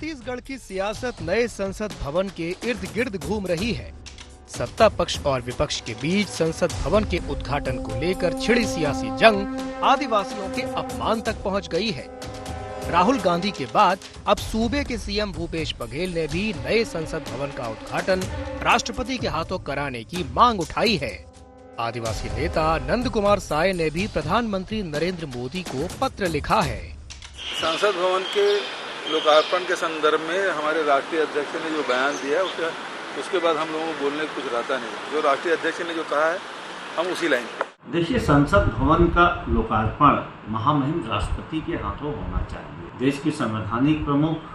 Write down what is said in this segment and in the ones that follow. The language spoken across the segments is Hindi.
छत्तीसगढ़ की सियासत नए संसद भवन के इर्द गिर्द घूम रही है। सत्ता पक्ष और विपक्ष के बीच संसद भवन के उद्घाटन को लेकर छिड़ी सियासी जंग आदिवासियों के अपमान तक पहुंच गई है। राहुल गांधी के बाद अब सूबे के सीएम भूपेश बघेल ने भी नए संसद भवन का उद्घाटन राष्ट्रपति के हाथों कराने की मांग उठाई है। आदिवासी नेता नंद कुमार साय ने भी प्रधानमंत्री नरेंद्र मोदी को पत्र लिखा है। संसद भवन के लोकार्पण के संदर्भ में हमारे राष्ट्रीय अध्यक्ष ने जो बयान दिया है उसके बाद हम लोगों को बोलने को कुछ रहता नहीं। जो राष्ट्रीय अध्यक्ष ने जो कहा है हम उसी लाइन पे। देखिए, संसद भवन का लोकार्पण महामहिम राष्ट्रपति के हाथों होना चाहिए। देश की संवैधानिक प्रमुख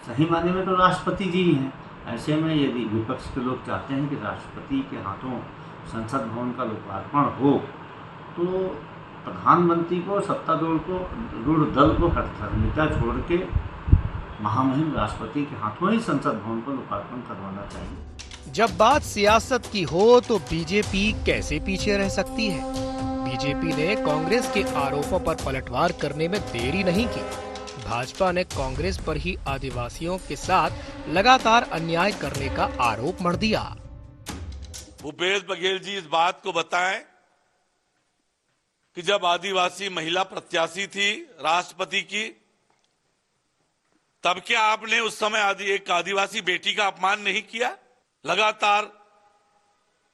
सही मायने में तो राष्ट्रपति जी ही हैं। ऐसे में यदि विपक्ष के लोग चाहते हैं कि राष्ट्रपति के हाथों संसद भवन का लोकार्पण हो, तो प्रधानमंत्री को सत्तारूढ़ दल को हठधर्मिता छोड़ के महामहिम राष्ट्रपति के हाथों ही संसद भवन को लोकार्पण करवाना चाहिए। जब बात सियासत की हो तो बीजेपी कैसे पीछे रह सकती है। बीजेपी ने कांग्रेस के आरोपों पर पलटवार करने में देरी नहीं की। भाजपा ने कांग्रेस पर ही आदिवासियों के साथ लगातार अन्याय करने का आरोप मढ़ दिया। भूपेश बघेल जी इस बात को बताएं कि जब आदिवासी महिला प्रत्याशी थी राष्ट्रपति की, तब क्या आपने उस समय एक आदिवासी बेटी का अपमान नहीं किया? लगातार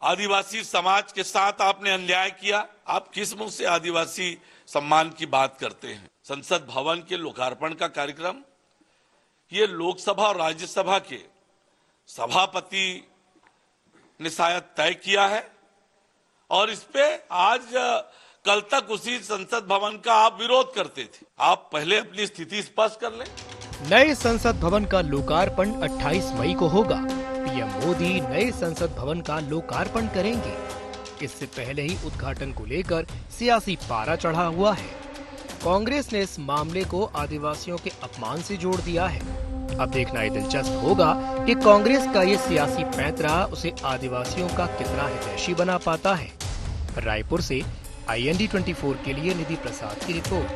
आदिवासी समाज के साथ आपने अन्याय किया। आप किस मुंह से आदिवासी सम्मान की बात करते हैं? संसद भवन के लोकार्पण का कार्यक्रम ये लोकसभा और राज्यसभा के सभापति ने शायद तय किया है और इस पे आज कल तक उसी संसद भवन का आप विरोध करते थे। आप पहले अपनी स्थिति स्पष्ट कर लें। नए संसद भवन का लोकार्पण 28 मई को होगा। पीएम मोदी नए संसद भवन का लोकार्पण करेंगे। इससे पहले ही उद्घाटन को लेकर सियासी पारा चढ़ा हुआ है। कांग्रेस ने इस मामले को आदिवासियों के अपमान से जोड़ दिया है। अब देखना ये दिलचस्प होगा कि कांग्रेस का ये सियासी पैंतरा उसे आदिवासियों का कितना हितैषी बना पाता है। रायपुर से IND 24 के लिए निधि प्रसाद की रिपोर्ट।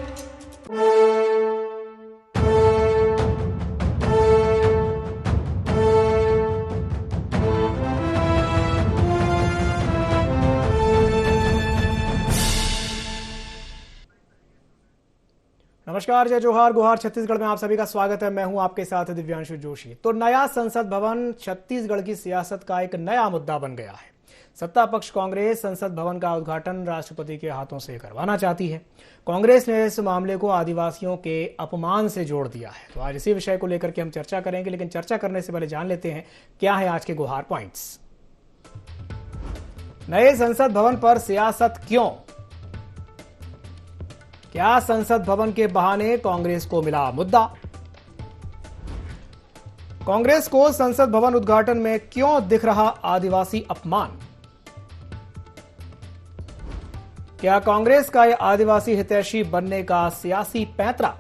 नमस्कार, जय जोहार गुहार। छत्तीसगढ़ में आप सभी का स्वागत है। मैं हूं आपके साथ दिव्यांशु जोशी। तो नया संसद भवन छत्तीसगढ़ की सियासत का एक नया मुद्दा बन गया है। सत्ता पक्ष कांग्रेस संसद भवन का उद्घाटन राष्ट्रपति के हाथों से करवाना चाहती है। कांग्रेस ने इस मामले को आदिवासियों के अपमान से जोड़ दिया है। तो आज इसी विषय को लेकर के हम चर्चा करेंगे, लेकिन चर्चा करने से पहले जान लेते हैं क्या है आज के गुहार पॉइंट्स। नए संसद भवन पर सियासत क्यों? क्या संसद भवन के बहाने कांग्रेस को मिला मुद्दा? कांग्रेस को संसद भवन उद्घाटन में क्यों दिख रहा आदिवासी अपमान? क्या कांग्रेस का यह आदिवासी हितैषी बनने का सियासी पैंतरा?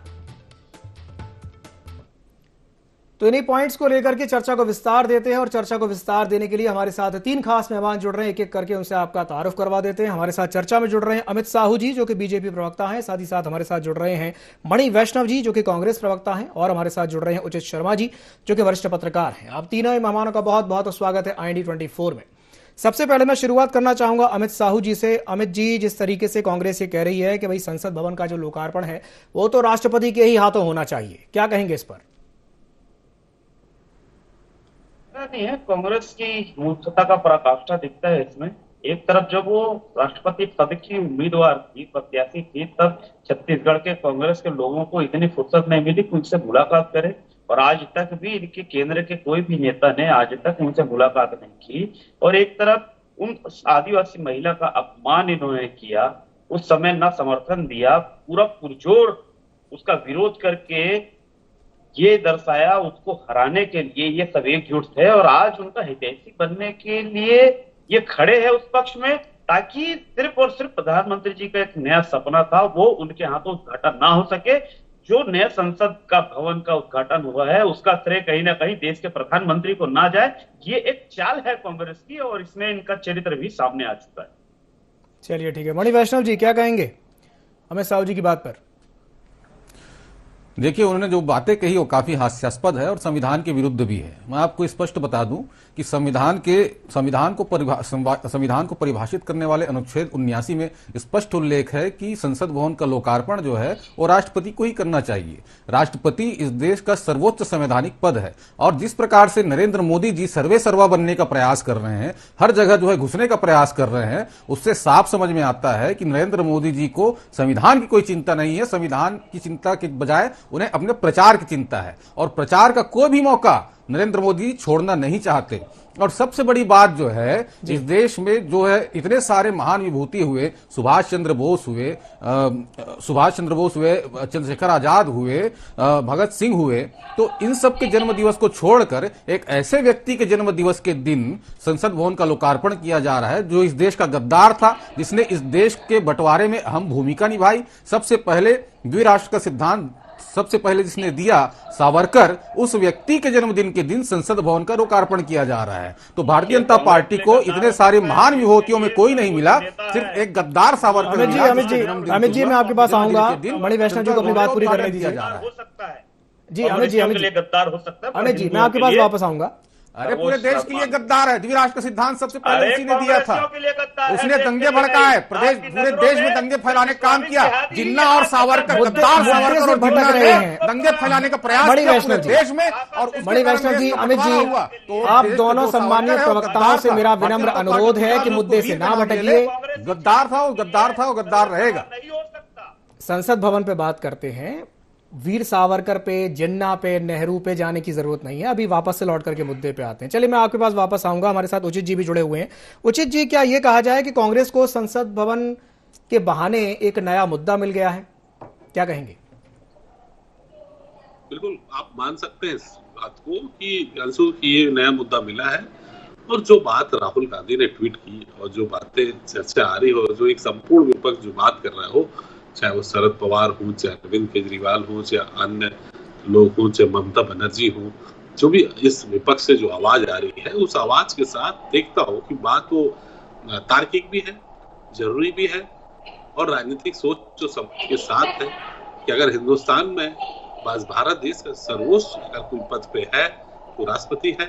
तो इन्हीं पॉइंट्स को लेकर के चर्चा को विस्तार देते हैं और चर्चा को विस्तार देने के लिए हमारे साथ तीन खास मेहमान जुड़ रहे हैं। एक एक करके उनसे आपका तारुफ करवा देते हैं। हमारे साथ चर्चा में जुड़ रहे हैं अमित साहू जी, जो कि बीजेपी प्रवक्ता हैं। साथ ही साथ हमारे साथ जुड़ रहे हैं मणि वैष्णव जी, जो कि कांग्रेस प्रवक्ता हैं। और हमारे साथ जुड़ रहे हैं उचित शर्मा जी, जो कि वरिष्ठ पत्रकार हैं। आप तीनों ही मेहमानों का बहुत बहुत स्वागत है IND 24 में। सबसे पहले मैं शुरुआत करना चाहूंगा अमित साहू जी से। अमित जी, जिस तरीके से कांग्रेस ये कह रही है कि भाई संसद भवन का जो लोकार्पण है वो तो राष्ट्रपति के ही हाथों होना चाहिए, क्या कहेंगे इस पर? नहीं है, कांग्रेस की मूर्खता का पराकाष्ठा दिखता है इसमें। एक तरफ जब वो राष्ट्रपति पद की उम्मीदवार थी, प्रत्याशी थी, तब छत्तीसगढ़ के कांग्रेस के लोगों को इतनी फुर्सत नहीं मिली कि उनसे मुलाकात करे। और आज तक भी इनके केंद्र के कोई भी नेता ने आज तक उनसे मुलाकात नहीं की। और एक तरफ उन आदिवासी महिला का अपमान इन्होंने किया, उस समय न समर्थन दिया, पूरा पुरजोर उसका विरोध करके ये दर्शाया उसको हराने के लिए ये सब एकजुट थे। और आज उनका हितैषी बनने के लिए ये खड़े हैं उस पक्ष में, ताकि सिर्फ और सिर्फ प्रधानमंत्री जी का एक नया सपना था वो उनके हाथों उद्घाटन ना हो सके। जो नया संसद का भवन का उद्घाटन हुआ है उसका श्रेय कहीं ना कहीं देश के प्रधानमंत्री को ना जाए। ये एक चाल है कांग्रेस की और इसमें इनका चरित्र भी सामने आ चुका है। चलिए ठीक है। मणि वैष्णव जी, क्या कहेंगे अमित साहू जी की बात पर? देखिए, उन्होंने जो बातें कही वो काफी हास्यास्पद है और संविधान के विरुद्ध भी है। मैं आपको स्पष्ट बता दूं कि संविधान को परिभाषित करने वाले अनुच्छेद 79 में स्पष्ट उल्लेख है कि संसद भवन का लोकार्पण जो है वो राष्ट्रपति को ही करना चाहिए। राष्ट्रपति इस देश का सर्वोच्च संवैधानिक पद है और जिस प्रकार से नरेंद्र मोदी जी सर्वे सर्वा बनने का प्रयास कर रहे हैं, हर जगह जो है घुसने का प्रयास कर रहे हैं, उससे साफ समझ में आता है कि नरेंद्र मोदी जी को संविधान की कोई चिंता नहीं है। संविधान की चिंता के बजाय उन्हें अपने प्रचार की चिंता है और प्रचार का कोई भी मौका नरेंद्र मोदी छोड़ना नहीं चाहते। और सबसे बड़ी बात जो है, इस देश में जो है इतने सारे महान विभूति हुए, सुभाष चंद्र बोस हुए, चंद्रशेखर आजाद हुए, भगत सिंह हुए, तो इन सब के जन्म दिवस को छोड़कर एक ऐसे व्यक्ति के जन्म दिवस के दिन संसद भवन का लोकार्पण किया जा रहा है जो इस देश का गद्दार था, जिसने इस देश के बंटवारे में अहम भूमिका निभाई। सबसे पहले द्विराष्ट्र का सिद्धांत सबसे पहले जिसने दिया सावरकर, उस व्यक्ति के जन्मदिन के दिन संसद भवन का लोकार्पण किया जा रहा है। तो भारतीय जनता पार्टी को इतने सारे महान विभूतियों में कोई नहीं मिला, सिर्फ एक गद्दार सावरकर। अमित जी मैं आपके पास आऊंगा, मणि वैष्णव जी को अपनी बात पूरी करने दीजिए। जी अमित जी गद्दार हो सकता है। अमित जी मैं आपके पास वापस आऊंगा। अरे पूरे देश के लिए गद्दार है। द्विराष्ट्र का सिद्धांत सबसे पहले उसी ने दिया था। उसने दंगे भड़काए, पूरे देश में दंगे फैलाने का काम किया। जिन्ना और सावरकर, गद्दार सावरकर और जिन्ना ने दंगे फैलाने का प्रयास किया पूरे देश में। और मणि वैष्णव जी, अमित जी, आप दोनों सम्मानीय प्रवक्ताओं से मेरा विनम्र अनुरोध है कि मुद्दे से ना भटकिए। गद्दार था वो गद्दार रहेगा। संसद भवन पे बात करते हैं, वीर सावरकर पे, जिन्ना पे, नेहरू पे जाने की जरूरत नहीं है। अभी वापस से लौट करके मुद्दे पे आते हैं। चलिए मैं आपके पास वापस आऊंगा। हमारे साथ उचित जी भी जुड़े हुए हैं। उचित जी, क्या यह कहा जाए कि कांग्रेस को संसद भवन के बहाने एक नया मुद्दा मिल गया है? क्या कहेंगे? बिल्कुल आप मान सकते हैं इस बात को कि ये नया मुद्दा मिला है। और जो बात राहुल गांधी ने ट्वीट की और जो बातें चर्चा आ रही हो, जो एक संपूर्ण विपक्ष जो बात कर रहा हो, चाहे वो शरद पवार हो, चाहे अरविंद केजरीवाल हो, चाहे अन्य लोग हो, चाहे ममता बनर्जी हो, जो भी इस विपक्ष से जो आवाज आ रही है, उस आवाज के साथ देखता हो कि बात तो तार्किक भी है, जरूरी भी है और राजनीतिक सोच जो सबके साथ है कि अगर हिंदुस्तान में भारत देश का सर्वोच्च अगर कोई पद पे है तो राष्ट्रपति है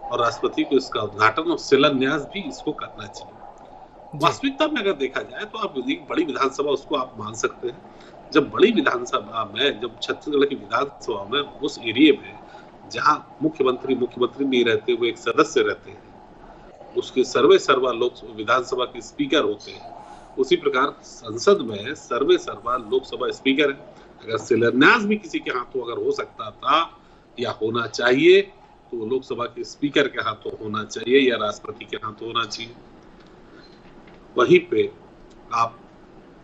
और राष्ट्रपति को इसका उद्घाटन और शिलान्यास भी इसको करना चाहिए। वास्तविकता में अगर देखा जाए तो आप एक बड़ी विधानसभा उसको आप मान सकते हैं। जब बड़ी विधानसभा में, जब छत्तीसगढ़ की विधानसभा में उस एरिया में जहां मुख्यमंत्री नहीं रहते, वो एक सदस्य रहते हैं, उसके सर्वे सर्वा लोग विधानसभा के स्पीकर होते हैं, उसी प्रकार संसद में सर्वे सर्वा लोकसभा स्पीकर है। अगर शिलान्यास भी किसी के हाथों अगर हो सकता था या होना चाहिए तो लोकसभा के स्पीकर के हाथों होना चाहिए या राष्ट्रपति के हाथों होना चाहिए। वहीं पे आप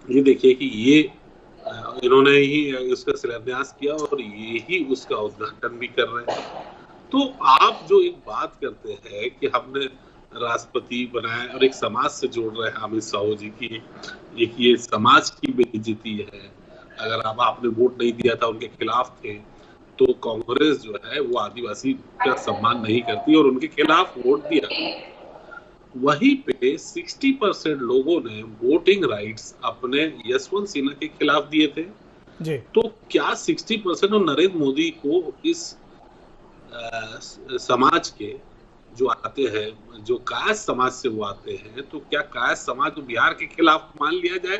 ये देखिए कि ये इन्होंने ही उसका शिलान्यास किया और ये ही उसका उद्घाटन भी कर रहे हैं। तो आप जो एक बात करते हैं कि हमने राष्ट्रपति बनाया और एक समाज से जोड़ रहे हैं अमित शाह जी की, एक ये समाज की बेइज्जती है। अगर आपने वोट नहीं दिया था, उनके खिलाफ थे, तो कांग्रेस जो है वो आदिवासी का सम्मान नहीं करती और उनके खिलाफ वोट दिया। वहीं पे 60% लोगों ने वोटिंग राइट्स अपने यशवंत सिन्हा के खिलाफ दिए थे जी। तो क्या 60% और नरेंद्र मोदी को इस समाज के जो आते हैं, जो कायस्थ समाज से वो आते हैं, तो क्या कायस्थ समाज को बिहार के खिलाफ मान लिया जाए?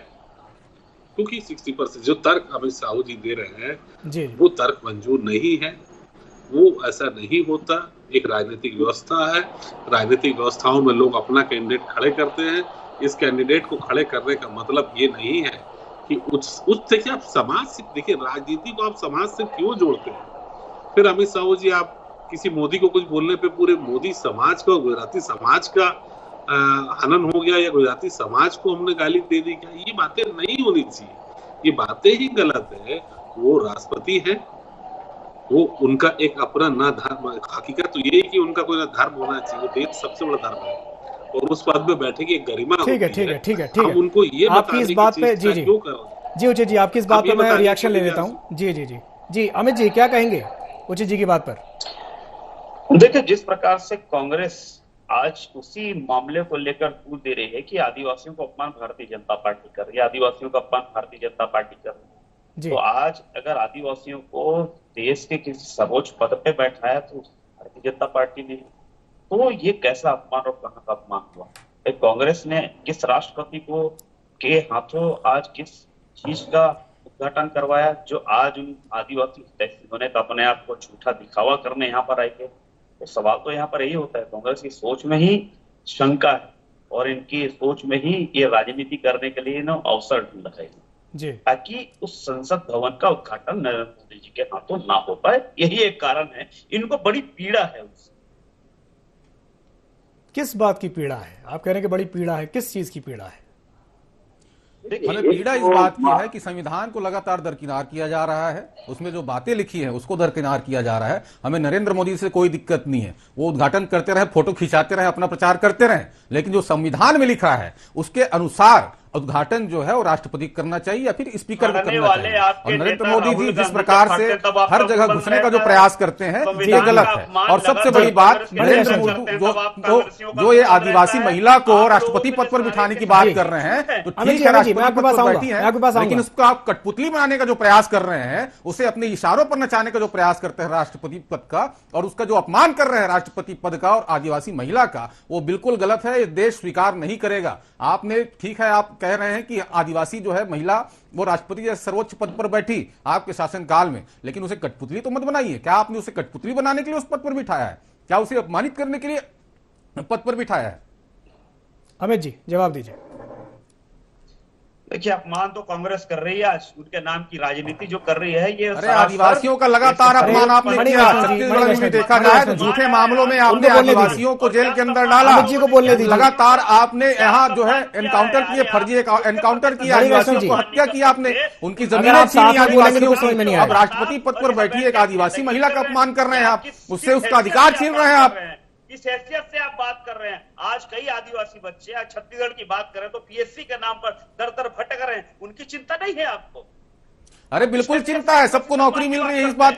क्योंकि 60% जो तर्क अमित शाह जी दे रहे हैं जी, वो तर्क मंजूर नहीं है। वो ऐसा नहीं होता। एक राजनीतिक व्यवस्था है, राजनीतिक व्यवस्थाओं में लोग अपना कैंडिडेट खड़े करते हैं। इस कैंडिडेट को खड़े करने का मतलब ये नहीं है कि उस देखिए आप समाज से, देखिए राजनीति को आप समाज से क्यों जोड़ते हैं? फिर अमित शाह जी आप किसी मोदी को कुछ बोलने पे पूरे मोदी समाज का, गुजराती समाज का हनन हो गया या गुजराती समाज को हमने गाली दे दी क्या? ये बातें नहीं होनी चाहिए, ये बातें ही गलत है। वो राष्ट्रपति है, वो उनका एक अपना ना धर्म, हकीकत तो ये है कि उनका कोई ना धर्म होना चाहिए। देश सबसे बड़ा धर्म है और उस पद पे बैठे की एक गरिमा ठीक है। उनको ये आपकी इस बात पे जी उचित जी, आपकी इस बात पे मैं रिएक्शन ले लेता हूँ। जी अमित जी क्या कहेंगे उचित जी की बात पर? देखिए, जिस प्रकार से कांग्रेस आज उसी मामले को लेकर तूल दे रही है कि आदिवासियों को अपमान भारतीय जनता पार्टी कर रही है, आदिवासियों का अपमान भारतीय जनता पार्टी कर रही है, जी। तो आज अगर आदिवासियों को देश के किसी सर्वोच्च पद पे बैठाया तो भारतीय जनता पार्टी ने, तो ये कैसा अपमान और कहां का अपमान हुआ। कांग्रेस ने किस राष्ट्रपति को के हाथों आज किस चीज का उद्घाटन करवाया जो आज उन आदिवासी हितैषियों ने तो अपने आप को झूठा दिखावा करने यहाँ पर आए थे। तो सवाल तो यहाँ पर यही होता है, कांग्रेस की सोच में ही शंका है और इनकी सोच में ही ये राजनीति करने के लिए ना अवसर ढूंढ रहे हैं जी। ताकि उस संसद भवन का उद्घाटन नरेंद्र मोदी जी के हाथों ना हो पाए। यही एक कारण है, इनको बड़ी पीड़ा है उससे। किस बात की पीड़ा है? आप कह रहे हैं कि बड़ी पीड़ा है, किस चीज की पीड़ा है? हमें पीड़ा इस बात की है कि संविधान को लगातार दरकिनार किया जा रहा है, उसमें जो बातें लिखी हैं उसको दरकिनार किया जा रहा है। हमें नरेंद्र मोदी से कोई दिक्कत नहीं है, वो उद्घाटन करते रहे, फोटो खिंचाते रहे, अपना प्रचार करते रहे, लेकिन जो संविधान में लिखा है उसके अनुसार उद्घाटन जो है वो राष्ट्रपति करना चाहिए या फिर स्पीकर को करना चाहिए। और नरेंद्र मोदी जी जिस प्रकार से हर जगह घुसने का जो प्रयास करते हैं ये गलत है। और सबसे बड़ी बात, नरेंद्र मोदी जो ये आदिवासी महिला को राष्ट्रपति पद पर बिठाने की बात कर रहे हैं, तो ठीक है राष्ट्रपति पद पर बैठी है, लेकिन उसको आप कठपुतली बनाने का जो प्रयास कर रहे हैं, उसे अपने इशारों पर नचाने का जो प्रयास करते हैं राष्ट्रपति पद का, और उसका जो अपमान कर रहे हैं राष्ट्रपति पद का और आदिवासी महिला का, वो बिल्कुल गलत है। ये देश स्वीकार नहीं करेगा। आपने, ठीक है, आप कह रहे हैं कि आदिवासी जो है महिला वो राष्ट्रपति जैसे सर्वोच्च पद पर बैठी आपके शासनकाल में, लेकिन उसे कठपुतली तो मत बनाइए। क्या आपने उसे कठपुतली बनाने के लिए उस पद पर बिठाया है? क्या उसे अपमानित करने के लिए पद पर बिठाया है? अमित जी जवाब दीजिए। देखिए, अपमान तो कांग्रेस कर रही है, आज उनके नाम की राजनीति जो कर रही है ये। अरे आदिवासियों का लगातार अपमान आपने किया। छत्तीसगढ़ में भी देखा जाए तो झूठे मामलों में आपने आदिवासियों को जेल के अंदर डाला। अमित जी को बोलने दीजिए। लगातार आपने यहाँ जो है एनकाउंटर किए, फर्जी एनकाउंटर किया, आदिवासियों को हत्या की आपने, उनकी जमीनें छीनी आदिवासियों की। अब राष्ट्रपति पद पर बैठी एक आदिवासी महिला का अपमान कर रहे हैं आप, उससे उसका अधिकार छीन रहे हैं आप। इस हैसियत से आप बात कर रहे हैं। आज कई आदिवासी बच्चे, आज छत्तीसगढ़ की बात करें तो पीएससी के नाम पर दर दर भटक रहे हैं, उनकी चिंता नहीं है आपको? अरे बिल्कुल चिंता है, सबको नौकरी मिल रही है, इस बात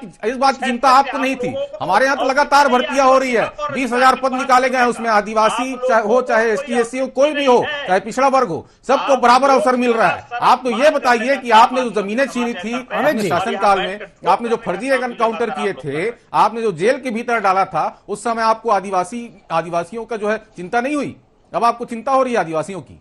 की चिंता आपको नहीं थी। हमारे यहाँ तो लगातार भर्तियां हो रही है, 20,000 पद निकाले गए हैं, उसमें आदिवासी हो चाहे ST SC हो, कोई भी हो, चाहे पिछड़ा वर्ग हो, सबको बराबर अवसर मिल रहा है। आप तो ये बताइए कि आपने जो जमीनें छीनी थी अपने शासनकाल में, आपने जो फर्जी एनकाउंटर किए थे, आपने जो जेल के भीतर डाला था, उस समय आपको आदिवासियों का जो है चिंता नहीं हुई? अब आपको चिंता हो रही है आदिवासियों की?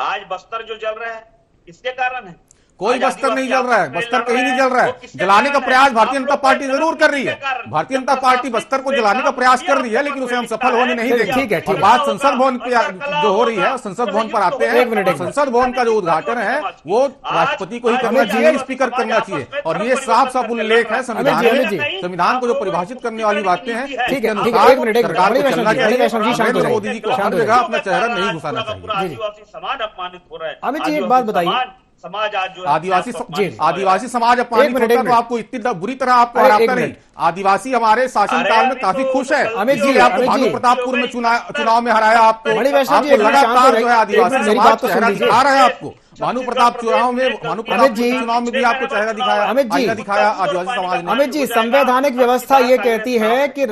आज बस्तर जो जल रहा है किसके कारण है? कोई बस्तर नहीं जल रहा है, बस्तर कहीं नहीं जल रहा है। जलाने का प्रयास भारतीय जनता पार्टी जरूर कर रही है, भारतीय जनता पार्टी बस्तर को जलाने का प्रयास कर रही है, लेकिन उसे हम सफल होने नहीं देंगे। ठीक है। बात संसद भवन की जो हो रही है, संसद भवन पर आते हैं। संसद भवन का जो उद्घाटन है वो राष्ट्रपति को ही करना चाहिए, स्पीकर करना चाहिए, और ये साफ साफ उल्लेख है संविधान में। संविधान को जो परिभाषित करने वाली बातें हैं, ठीक है, सरकार को चलना चाहिए। नरेंद्र मोदी जी को हर जगह अपना चेहरा नहीं घुसाना चाहिए। आदिवासी समाज अपमानित हो रहा है। अमित जी एक बात बताइए, समाज आज जो आदिवासी समाज अपमानित होता है तो आपको इतनी बुरी तरह आपको हराता नहीं। आदिवासी हमारे शासनकाल में काफी खुश है। अमित जी, आपको भानु प्रतापपुर में चुनाव में हराया, आपको लगातार जो है आदिवासी समाज चेहरा दिखा रहा है। आपको भानु प्रताप चुनाव में भी आपको चेहरा दिखाया, अमित जी दिखाया आदिवासी समाज ने। अमित जी, संवैधानिक व्यवस्था ये कहती है कि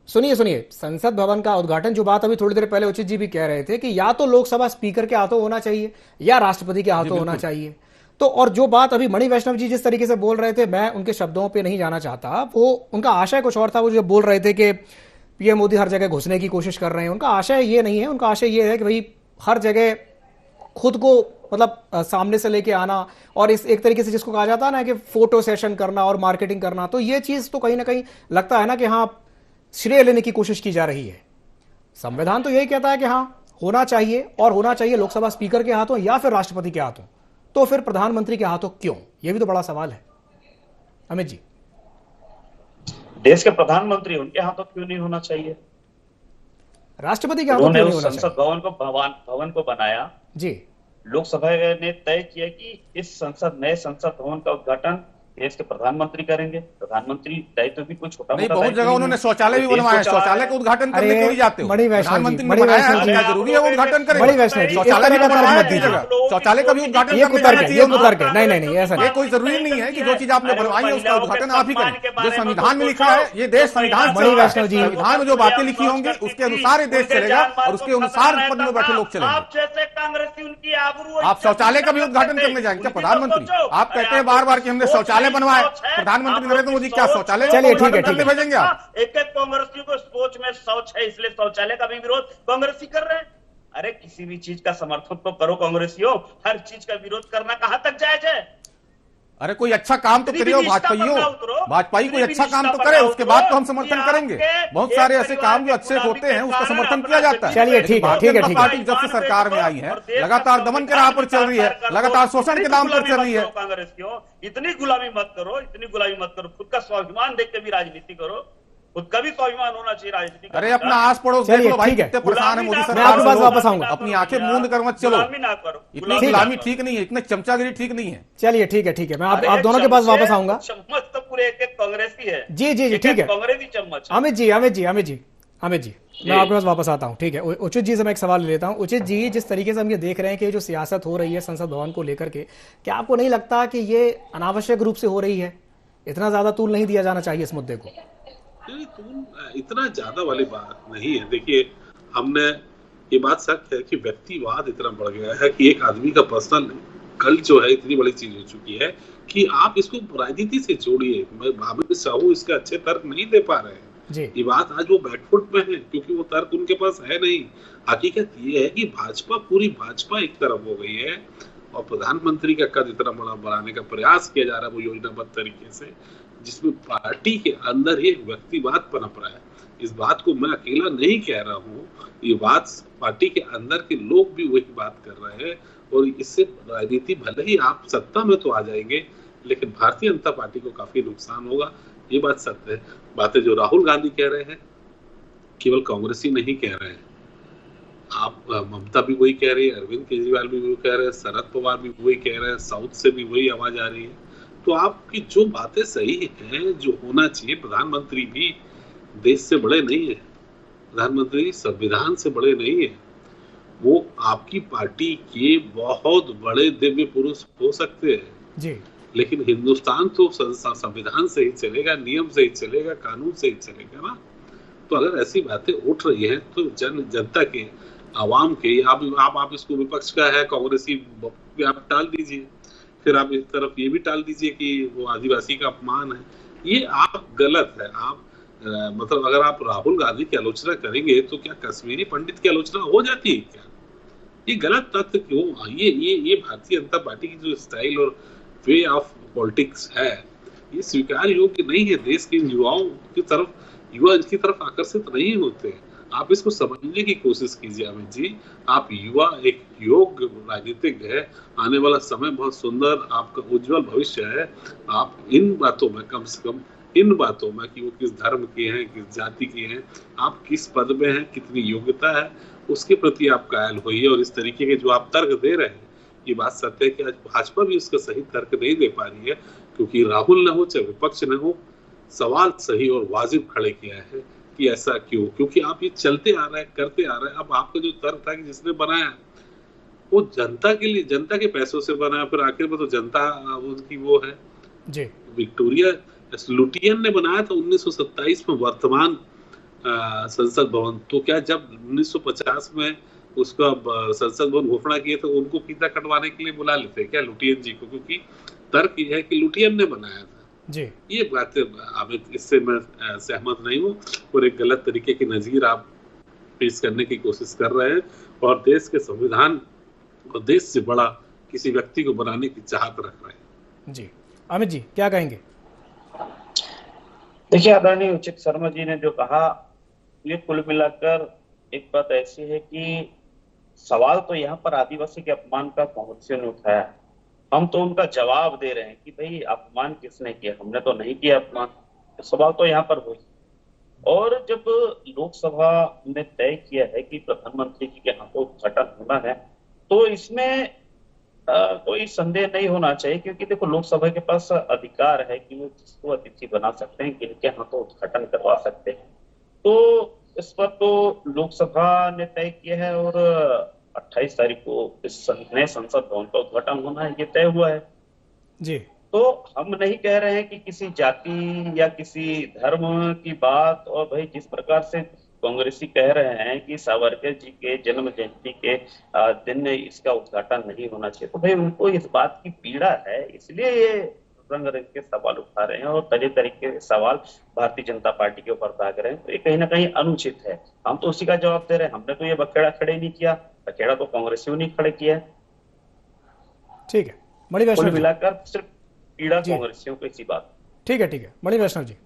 सुनिए, संसद भवन का उद्घाटन, जो बात अभी थोड़ी देर पहले उचित जी भी कह रहे थे कि या तो लोकसभा स्पीकर के हाथों होना चाहिए या राष्ट्रपति के हाथों होना चाहिए। तो और जो बात अभी मणि वैष्णव जी जिस तरीके से बोल रहे थे, मैं उनके शब्दों पे नहीं जाना चाहता, वो उनका आशय कुछ और था। वो जो बोल रहे थे कि पीएम मोदी हर जगह घुसने की कोशिश कर रहे हैं, उनका आशय ये नहीं है। उनका आशय ये है कि भाई हर जगह खुद को मतलब सामने से लेके आना, और इस एक तरीके से जिसको कहा जाता है ना कि फोटो सेशन करना और मार्केटिंग करना, तो ये चीज तो कहीं ना कहीं लगता है ना कि हाँ श्रेय लेने की कोशिश की जा रही है। संविधान तो यही कहता है कि हाँ होना चाहिए, और होना चाहिए लोकसभा स्पीकर के हाथों या फिर राष्ट्रपति के हाथों। तो फिर प्रधानमंत्री के हाथों क्यों? यह भी तो बड़ा सवाल है। अमित जी, देश के प्रधानमंत्री उनके हाथों क्यों नहीं होना चाहिए? राष्ट्रपति के हाथों क्यों नहीं होना चाहिए? संसद भवन को बनाया जी, लोकसभा ने तय किया कि इस नए संसद भवन का उद्घाटन देश के प्रधानमंत्री करेंगे। प्रधानमंत्री दायित्व भी कोई छोटा नहीं, मोटा बहुत दायित्व जगह नहीं उन्होंने है। शौचालय भी देश को बनवाए हैं। चलाना शौचालय का उद्घाटन करने क्यों नहीं जाते हो? मणि वैष्णव जी, प्रधानमंत्री ने मणि बनाया वैष्णव है, जी, क्या जरूरी है वो उद्घाटन करें? मणि वैष्णव जी, इस शौचालय तरह भी का तर्क बनवाया मत है दीजिए। जगह, शौचालय का भी उद्घाटन ये करने कुतर्क जाना है, चाहिए ये था। कुतर्क है। नहीं, ऐसा ये नहीं। कोई जरूरी नहीं है कि जो चीज आपने बनवाई है उसका उद्घाटन आप ही करें। जो संविधान में लिखा है, ये देश संविधान मणि चलता वैष्णव है। जी, संविधान में जो बातें लिखी होंगी उसके अनुसार ही देश चलेगा और उसके अनुसार पद में बैठे लोग चलेंगे। आप जैसे कांग्रेसी उनकी आबरू आप शौचालय का भी उद्घाटन करने जाएंगे क्या प्रधानमंत्री? आप कहते हैं बार बार कि हमने शौचालय बनवाए। प्रधानमंत्री नरेंद्र मोदी क्या शौचालय चलिए, ठीक है, करने भेजेंगे आप? एक कांग्रेसियों को सोच में शौच है, इसलिए शौचालय का भी विरोध कांग्रेसी कर रहे हैं। अरे किसी भी चीज का समर्थन तो करो कांग्रेसियों, हर चीज का विरोध करना कहां तक जायज है? अरे कोई अच्छा काम तो करिए भाजपाई कोई अच्छा काम तो करे, उसके बाद तो हम समर्थन करेंगे। बहुत सारे ऐसे काम जो अच्छे होते हैं उसका समर्थन किया जाता है। चलिए, ठीक है, ठीक है, ठीक है। पार्टी जब से सरकार में आई है लगातार दमन के राह पर चल रही है, लगातार शोषण के नाम पर चल रही है। कांग्रेसियों इतनी गुलामी मत करो, इतनी गुलामी मत करो। खुद का स्वाभिमान देख के भी राजनीति करो, खुद का भी स्वाभिमान होना चाहिए राजनीति। अरे अपना आस पड़ोस देख लो भाई, कितने परेशान है मोदी सरकार। मैं आपके पास वापस आऊंगा। अपनी आंखें मूंद कर मत चलो, ना करो। इतनी गुलामी ठीक नहीं है, इतने चमचागिरी ठीक नहीं है। चलिए, ठीक है, ठीक है, मैं आप दोनों के पास वापस आऊंगा। चम्मच तो पूरे एक कांग्रेसी है। जी, ठीक है। कांग्रेसी चम्मच। अमित जी, मैं आपके पास वापस आता हूं। ठीक है, उचित जी से मैं एक सवाल ले लेता हूं। उचित जी, जिस तरीके से हम ये देख रहे हैं कि जो सियासत हो रही है संसद भवन को लेकर के, क्या आपको नहीं लगता कि ये अनावश्यक रूप से हो रही है? इतना ज्यादा तूल नहीं दिया जाना चाहिए इस मुद्दे को। इतना ज्यादा वाली बात नहीं है। देखिए, हमने ये बात सच है कि व्यक्तिवाद इतना बढ़ गया है कि एक आदमी का पर्सनल कल्ट जो है इतनी बड़ी चीज हो चुकी है कि आप इसको राजनीति से जोड़िए। अमित साहू इसके अच्छे तर्क नहीं दे पा रहे हैं जी। ये बात आज वो बैकफुट में है क्योंकि वो तर्क उनके पास है नहीं। हकीकत ये है कि पूरी भाजपा एक तरफ हो गई है और प्रधानमंत्री का कद इतना बड़ा बढ़ाने का प्रयास किया जा रहा है वो योजनाबद्ध तरीके से, जिसमें पार्टी के अंदर एक व्यक्तिवाद पनप रहा है। इस बात को मैं अकेला नहीं कह रहा हूँ, ये बात पार्टी के अंदर के लोग भी वही बात कर रहे हैं और इससे राजनीति भले ही आप सत्ता में तो आ जाएंगे लेकिन भारतीय जनता पार्टी को काफी नुकसान होगा। ये बात सत्य है। बातें जो राहुल गांधी कह रहे हैं केवल कांग्रेस ही नहीं कह रहे हैं, आप ममता भी वही कह रही है, अरविंद केजरीवाल भी वही कह रहे हैं, शरद पवार भी वही कह रहे हैं, साउथ से भी वही आवाज आ रही है। तो आपकी जो बातें सही हैं, जो होना चाहिए, प्रधानमंत्री भी देश से बड़े नहीं है, प्रधानमंत्री संविधान से बड़े नहीं है, वो आपकी पार्टी के बहुत बड़े दिव्य पुरुष हो सकते हैं जी, लेकिन हिंदुस्तान तो संविधान से ही चलेगा, नियम से ही चलेगा, कानून से ही चलेगा ना। तो अगर ऐसी बातें उठ रही हैं तो जनता के, आवाम के, आप इसको विपक्ष का है कांग्रेसी आप टाल दीजिए, फिर आप इस तरफ ये भी टाल दीजिए कि वो आदिवासी का अपमान है। ये आप गलत है। आप मतलब अगर आप राहुल गांधी की आलोचना करेंगे तो क्या कश्मीरी पंडित की आलोचना हो जाती है क्या? ये गलत तथ्य क्यों? ये भारतीय जनता पार्टी की जो स्टाइल और वे ऑफ पॉलिटिक्स है ये स्वीकार योग्य नहीं है। देश के युवाओं की तरफ, युवा इसकी तरफ आकर्षित नहीं होते। आप इसको समझने की कोशिश कीजिए अमित जी। आप युवा एक योग्य राजनीतिज्ञ है, आने वाला समय बहुत सुंदर, आपका उज्जवल भविष्य है। आप इन बातों में, कम से कम इन बातों में कि वो किस धर्म के हैं, किस जाति के हैं, आप किस पद में हैं, कितनी योग्यता है, उसके प्रति आप कायल होइए। और इस तरीके के जो आप तर्क दे रहे हैं, ये बात सत्य है कि आज भाजपा भी उसका सही तर्क नहीं दे पा रही है, क्योंकि राहुल न हो चाहे विपक्ष न हो, सवाल सही और वाजिब खड़े किया है कि ऐसा क्यों? क्योंकि आप ये चलते आ रहे हैं, करते आ रहे हैं। अब आपका जो तर्क था कि जिसने बनाया वो जनता के लिए, जनता के पैसों से बनाया, फिर आखिर में तो जनता उनकी वो है जी। विक्टोरिया लुटियन ने बनाया था 1927 में वर्तमान संसद भवन। तो क्या जब 1950 में उसका संसद भवन घोषणा किए तो उनको फीता कटवाने के लिए बुला लेते क्या लुटियन जी को? क्योंकि तर्क ये है कि लुटियन ने बनाया था जी। ये बातें इससे मैं सहमत नहीं हूँ और एक गलत तरीके की नजीर आप पेश करने की कोशिश कर रहे हैं और देश के संविधान और देश से बड़ा किसी व्यक्ति को बनाने की चाहत रख रहे हैं। जी अमित जी क्या कहेंगे? देखिए आदरणीय उचित शर्मा जी ने जो कहा, ये कुल मिलाकर एक बात ऐसी है कि सवाल तो यहाँ पर आदिवासी के अपमान का कांग्रेसियों ने उठाया, हम तो उनका जवाब दे रहे हैं कि भाई अपमान किसने किया? हमने तो नहीं किया अपमान। तो सवाल तो यहाँ पर हुई। और जब लोकसभा ने तय किया है कि प्रधानमंत्री जी के हाथों उद्घाटन होना है, तो इसमें कोई संदेह नहीं होना चाहिए, क्योंकि देखो लोकसभा के पास अधिकार है कि वो जिसको अतिथि बना सकते हैं, किनके हाथों उद्घाटन करवा सकते हैं। तो इस पर तो लोकसभा ने तय किया है और 28 तारीख को इस नए संसद भवन का उद्घाटन होना है, ये तय हुआ है जी। तो हम नहीं कह रहे हैं कि किसी जाति या किसी धर्म की बात, और भाई जिस प्रकार से कांग्रेसी कह रहे हैं कि सावरकर जी के जन्म जयंती के दिन इसका उद्घाटन नहीं होना चाहिए, तो भाई उनको इस बात की पीड़ा है, इसलिए ये रंग रंग के सवाल उठा रहे हैं और तरह तरह के सवाल भारतीय जनता पार्टी के ऊपर दाग रहे हैं। तो ये कहीं ना कहीं अनुचित है। हम तो उसी का जवाब दे रहे हैं। हमने तो ये बखेड़ा खड़े नहीं किया, बखेड़ा तो कांग्रेसियों ने खड़े किया है। ठीक है मणि कुल वैष्णव जी। मिलाकर सिर्फ पीड़ा जी। कांग्रेसियों को इसी बात। ठीक है मणि वैष्णव जी।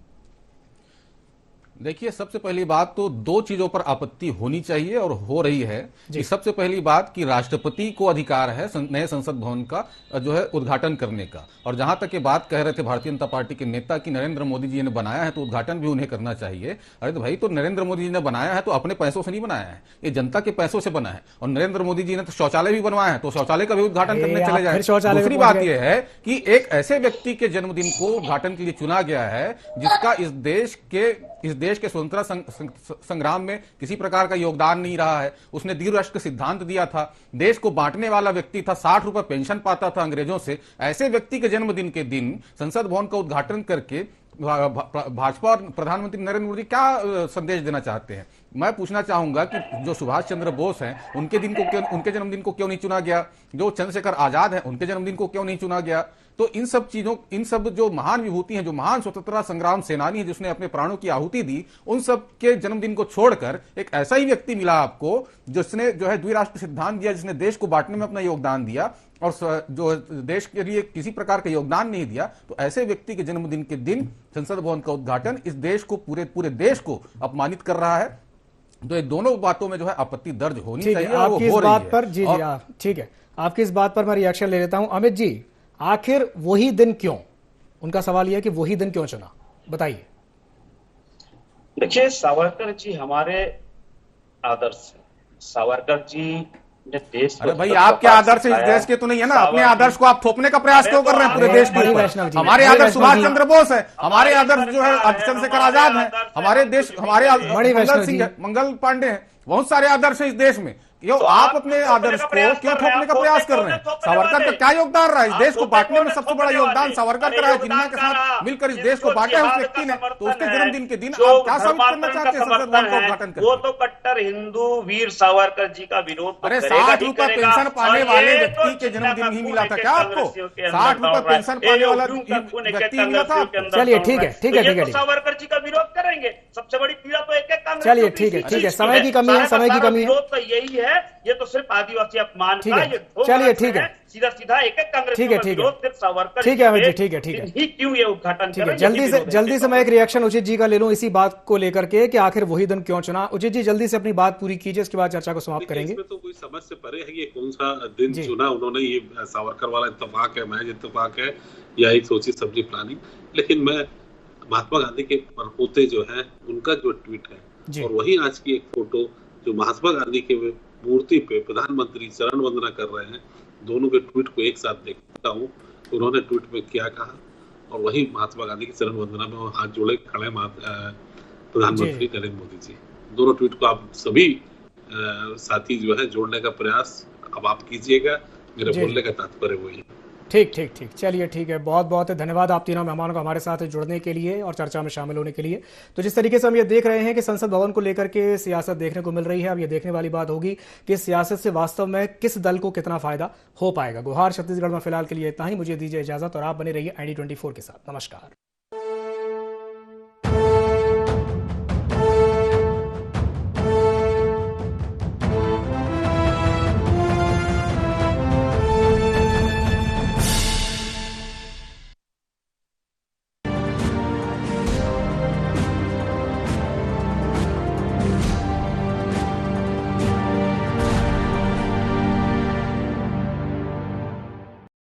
देखिए, सबसे पहली बात तो दो चीजों पर आपत्ति होनी चाहिए और हो रही है कि सबसे पहली बात कि राष्ट्रपति को अधिकार है नए संसद भवन का जो है उद्घाटन करने का, और जहां तक ये बात कह रहे थे भारतीय जनता पार्टी के नेता कि नरेंद्र मोदी जी ने बनाया है तो उद्घाटन भी उन्हें करना चाहिए। अरे तो भाई, तो नरेंद्र मोदी जी ने बनाया है तो अपने पैसों से नहीं बनाया है, ये जनता के पैसों से बना है। और नरेंद्र मोदी जी ने तो शौचालय भी बनवाया है, तो शौचालय का भी उद्घाटन करने चले जाए। दूसरी बात यह है कि एक ऐसे व्यक्ति के जन्मदिन को उद्घाटन के लिए चुना गया है जिसका इस देश के स्वतंत्रता संग्राम में किसी प्रकार का योगदान नहीं रहा है। उसने द्विराष्ट्र राष्ट्र सिद्धांत दिया था, देश को बांटने वाला व्यक्ति था, 60 रुपए पेंशन पाता था अंग्रेजों से। ऐसे व्यक्ति के जन्मदिन के दिन संसद भवन का उद्घाटन करके भाजपा और प्रधानमंत्री नरेंद्र मोदी क्या संदेश देना चाहते हैं? मैं पूछना चाहूंगा कि जो सुभाष चंद्र बोस हैं उनके जन्मदिन को क्यों नहीं चुना गया? जो चंद्रशेखर आजाद हैं उनके जन्मदिन को क्यों नहीं चुना गया? तो इन सब जो महान विभूति हैं, जो महान स्वतंत्रता संग्राम सेनानी है जिसने अपने प्राणों की आहुति दी, उन सब के जन्मदिन को छोड़कर एक ऐसा ही व्यक्ति मिला आपको जिसने जो है द्विराष्ट्र सिद्धांत दिया, जिसने देश को बांटने में अपना योगदान दिया और जो देश के लिए किसी प्रकार का योगदान नहीं दिया। तो ऐसे व्यक्ति के जन्मदिन के दिन संसद भवन का उद्घाटन इस देश को पूरे देश को अपमानित कर रहा है। तो ये दोनों बातों में जो है आपत्ति दर्ज होनी चाहिए। आपकी इस बात पर जी ठीक है, आपकी इस बात पर मैं रिएक्शन ले लेता हूं। अमित जी, आखिर वही दिन क्यों? उनका सवाल यह है कि वही दिन क्यों चुना, बताइए। देखिए, सावरकर जी हमारे आदर्श हैं। सावरकर जी ने देश को, अरे भाई, आपके आदर्श इस देश के तो नहीं है ना, अपने आदर्श को आप थोपने का प्रयास क्यों कर रहे हैं पूरे देश के ऊपर? हमारे आदर्श सुभाष चंद्र बोस है, हमारे आदर्श जो है चंद्रशेखर आजाद है, हमारे मंगल पांडे हैं, बहुत सारे आदर्श है इस देश में। क्यों आप अपने आदर्श को क्यों थोपने का प्रयास कर रहे हैं? सावरकर का क्या योगदान रहा है इस देश को बांटने में? सबसे बड़ा योगदान सावरकर का रहा है, जिन्ना के साथ मिलकर इस देश को बांटा है उस व्यक्ति ने। तो उसके जन्मदिन के दिन आप क्या साबित करना चाहते हैं संसद भवन का उद्घाटन करके? वो तो कट्टर हिंदू वीर सावरकर जी का विरोध। अरे 60 रुपए पेंशन पाने वाले व्यक्ति के जन्मदिन नहीं मिला था क्या आपको? 60 रुपए पेंशन पाने वाला व्यक्ति मिला था? चलिए ठीक है, सावरकर जी का विरोध करेंगे। सबसे बड़ी पीड़ा तो एक कांग्रेस। चलिए ठीक है, समय की कमी है, विरोध तो यही है। ये तो सिर्फ आदिवासी अपमान का, ये चलिए ठीक है, सीधा एक कांग्रेस ठीक है अमित जी, ठीक है क्यों ये उद्घाटन करें? जल्दी से मैं एक रिएक्शन उचित जी का ले लूं इसी बात को लेकर के कि आखिर वही दिन क्यों चुना। उचित जी जल्दी से अपनी बात पूरी कीजिए, इसके बाद चर्चा को समाप्त करेंगे। इसमें तो कोई समझ से परे है कि कौन सा दिन चुना उन्होंने। ये सावरकर वाला इत्तेफाक है, महज इत्तेफाक है या एक सोची समझी प्लानिंग? लेकिन मैं महात्मा गांधी के परपोते जो है उनका जो ट्वीट है और वही आज की एक फोटो जो महात्मा गांधी के मूर्ति पे प्रधानमंत्री चरण वंदना कर रहे हैं, दोनों के ट्वीट को एक साथ देखता हूँ। उन्होंने ट्वीट में क्या कहा और वही महात्मा गांधी की चरण वंदना में हाथ जोड़े खड़े प्रधानमंत्री नरेंद्र मोदी जी। दोनों ट्वीट को आप सभी साथी जो है जोड़ने का प्रयास अब आप कीजिएगा। मेरे बोलने का तात्पर्य वही है। ठीक, चलिए ठीक है। बहुत बहुत धन्यवाद आप तीनों मेहमानों को हमारे साथ जुड़ने के लिए और चर्चा में शामिल होने के लिए। तो जिस तरीके से हम ये देख रहे हैं कि संसद भवन को लेकर के सियासत देखने को मिल रही है, अब ये देखने वाली बात होगी कि सियासत से वास्तव में किस दल को कितना फायदा हो पाएगा। गुहार छत्तीसगढ़ में फिलहाल के लिए इतना ही। मुझे दीजिए इजाजत और आप बने रहिए ID24 के साथ। नमस्कार।